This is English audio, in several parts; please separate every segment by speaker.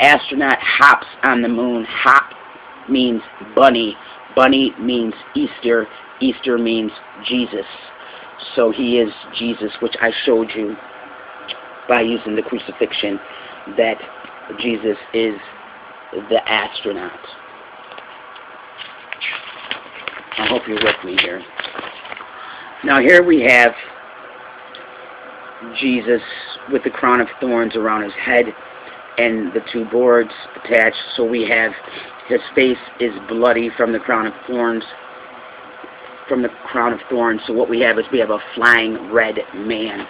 Speaker 1: astronaut hops on the moon. Hop means bunny. Bunny means Easter. Easter means Jesus. So he is Jesus, which I showed you by using the crucifixion, that Jesus is the astronaut. I hope you're with me here. Now here we have Jesus with the crown of thorns around his head and the two boards attached. So we have his face is bloody from the crown of thorns. So what we have is we have a flying red man.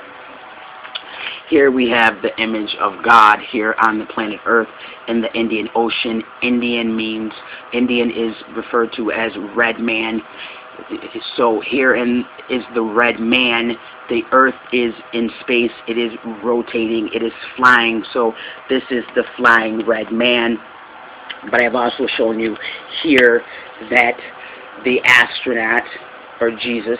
Speaker 1: Here we have the image of God here on the planet Earth in the Indian Ocean. Indian is referred to as red man. So herein is the red man. The Earth is in space. It is rotating. It is flying. So this is the flying red man. But I have also shown you here that the astronaut, or Jesus,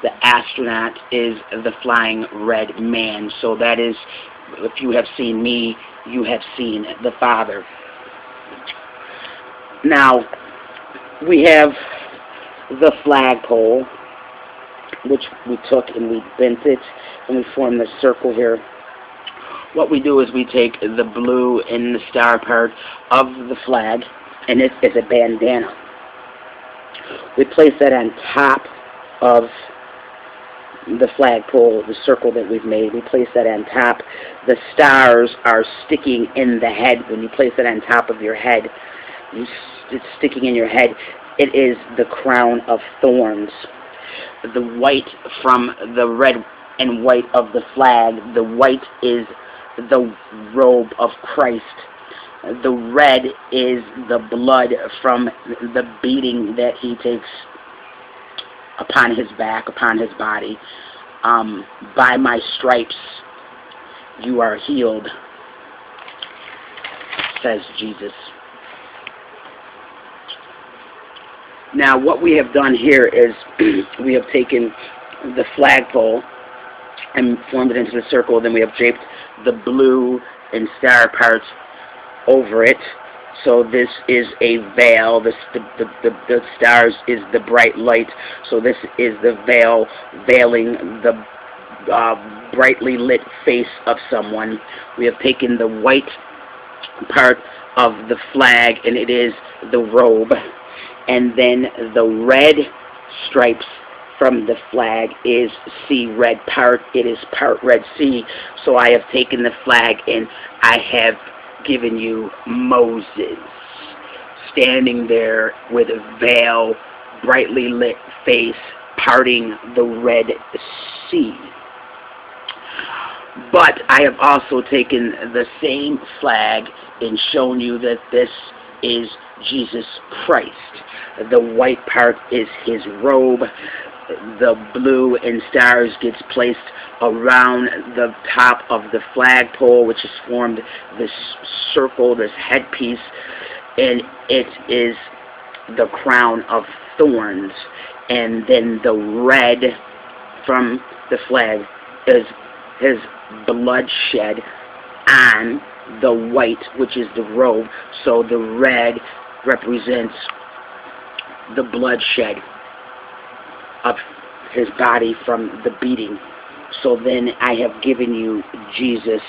Speaker 1: the astronaut is the flying red man. So that is, if you have seen me, you have seen the Father. Now, we have the flagpole, which we took and we bent it, and we formed the circle here. What we do is we take the blue and the star part of the flag, and it is a bandana. We place that on top of the flagpole, the circle that we've made. We place that on top. The stars are sticking in the head. When you place it on top of your head, it's sticking in your head. It is the crown of thorns. The white from the red and white of the flag, the white is the robe of Christ. The red is the blood from the beating that he takes upon his back, upon his body. By my stripes you are healed, says Jesus. Now what we have done here is we have taken the flagpole and formed it into the circle. Then we have draped the blue and star parts over it. So this is a veil. The stars is the bright light. So this is the veil veiling the brightly lit face of someone. We have taken the white part of the flag, and it is the robe. And then the red stripes from the flag is sea red part. It is part Red Sea. So I have taken the flag and I have given you Moses standing there with a veil, brightly lit face, parting the Red Sea. But I have also taken the same flag and shown you that this is Jesus Christ. The white part is his robe. The blue and stars gets placed around the top of the flagpole, which has formed this circle, this headpiece, and it is the crown of thorns. And then the red from the flag is his bloodshed on the white, which is the robe. So the red represents the bloodshed of his body from the beating. So then I have given you Jesus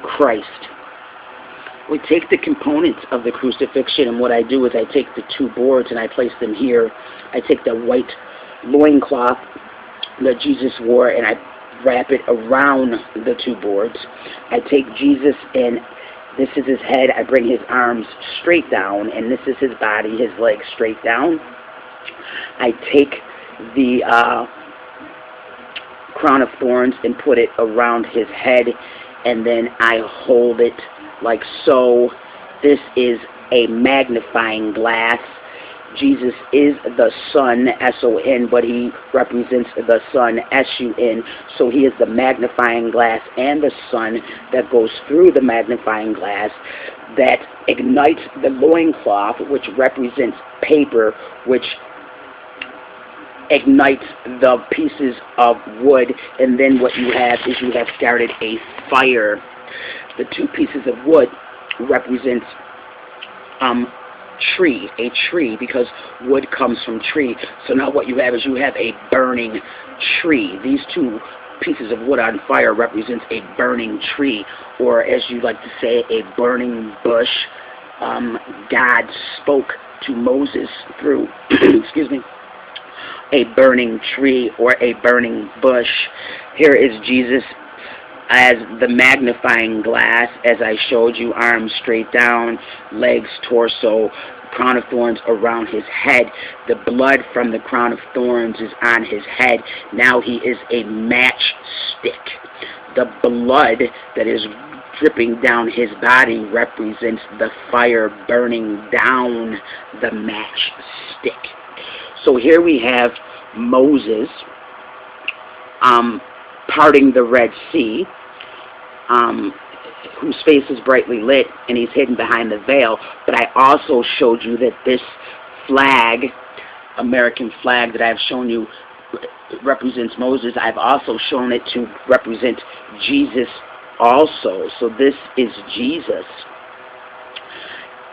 Speaker 1: Christ. We take the components of the crucifixion, and what I do is I take the two boards and I place them here. I take the white loincloth that Jesus wore and I wrap it around the two boards. I take Jesus and this is his head. I bring his arms straight down, and this is his body, his legs straight down. I take the crown of thorns and put it around his head, and then I hold it like so. This is a magnifying glass. Jesus is the Son, S-O-N, but he represents the Son, S-U-N. So he is the magnifying glass and the sun that goes through the magnifying glass that ignites the loincloth, which represents paper, which ignites the pieces of wood. And then what you have is you have started a fire. The two pieces of wood represents a tree, because wood comes from tree. So now what you have is you have a burning tree. These two pieces of wood on fire represents a burning tree, or as you like to say, a burning bush. God spoke to Moses through excuse me, a burning tree or a burning bush. Here is Jesus as the magnifying glass, as I showed you, arms straight down, legs, torso, crown of thorns around his head. The blood from the crown of thorns is on his head. Now he is a matchstick. The blood that is dripping down his body represents the fire burning down the matchstick. So here we have Moses parting the Red Sea, whose face is brightly lit, and he's hidden behind the veil. But I also showed you that this flag, American flag that I've shown you, represents Moses. I've also shown it to represent Jesus also. So this is Jesus.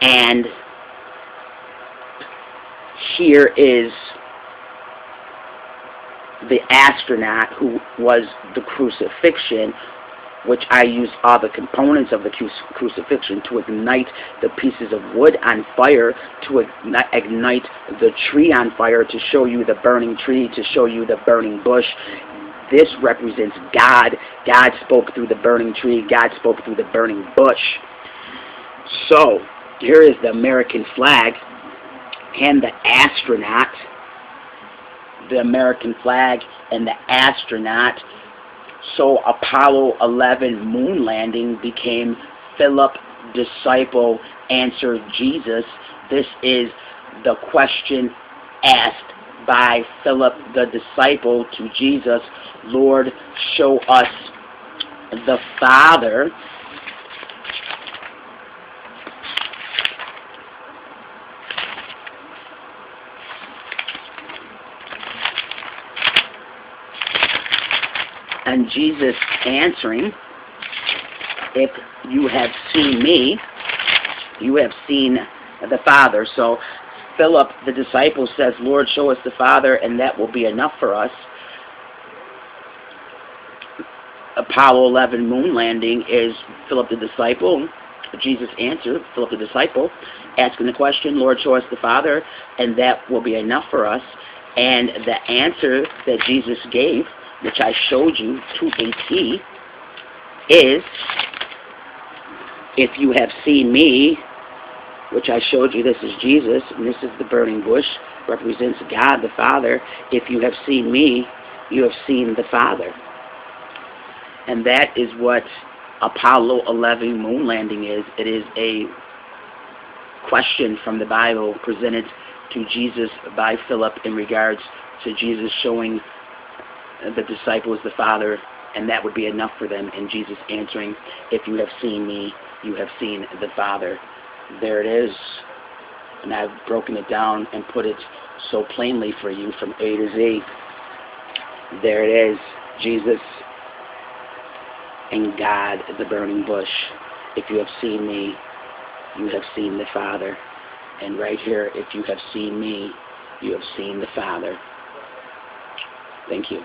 Speaker 1: And here is the astronaut who was the crucifixion, which I used all the components of the crucifixion to ignite the pieces of wood on fire, to ignite the tree on fire, to show you the burning tree, to show you the burning bush. This represents God. God spoke through the burning tree. God spoke through the burning bush. So here is the American flag and the astronaut. The American flag and the astronaut. So Apollo 11 moon landing became Philip, disciple, answered Jesus. This is the question asked by Philip the disciple to Jesus. Lord, show us the Father. And Jesus answering, if you have seen me, you have seen the Father. So Philip the disciple says, Lord, show us the Father, and that will be enough for us. Apollo 11 moon landing is Philip the disciple. Jesus answered, Philip the disciple, asking the question, Lord, show us the Father, and that will be enough for us. And the answer that Jesus gave, which I showed you to a T, is, if you have seen me, which I showed you, this is Jesus, and this is the burning bush, represents God the Father. If you have seen me, you have seen the Father. And that is what Apollo 11 moon landing is. It is a question from the Bible presented to Jesus by Philip in regards to Jesus showing the disciples the Father, and that would be enough for them. And Jesus answering, if you have seen me, you have seen the Father. There it is. And I've broken it down and put it so plainly for you from A to Z. There it is. Jesus and God, the burning bush. If you have seen me, you have seen the Father. And right here, if you have seen me, you have seen the Father. Thank you.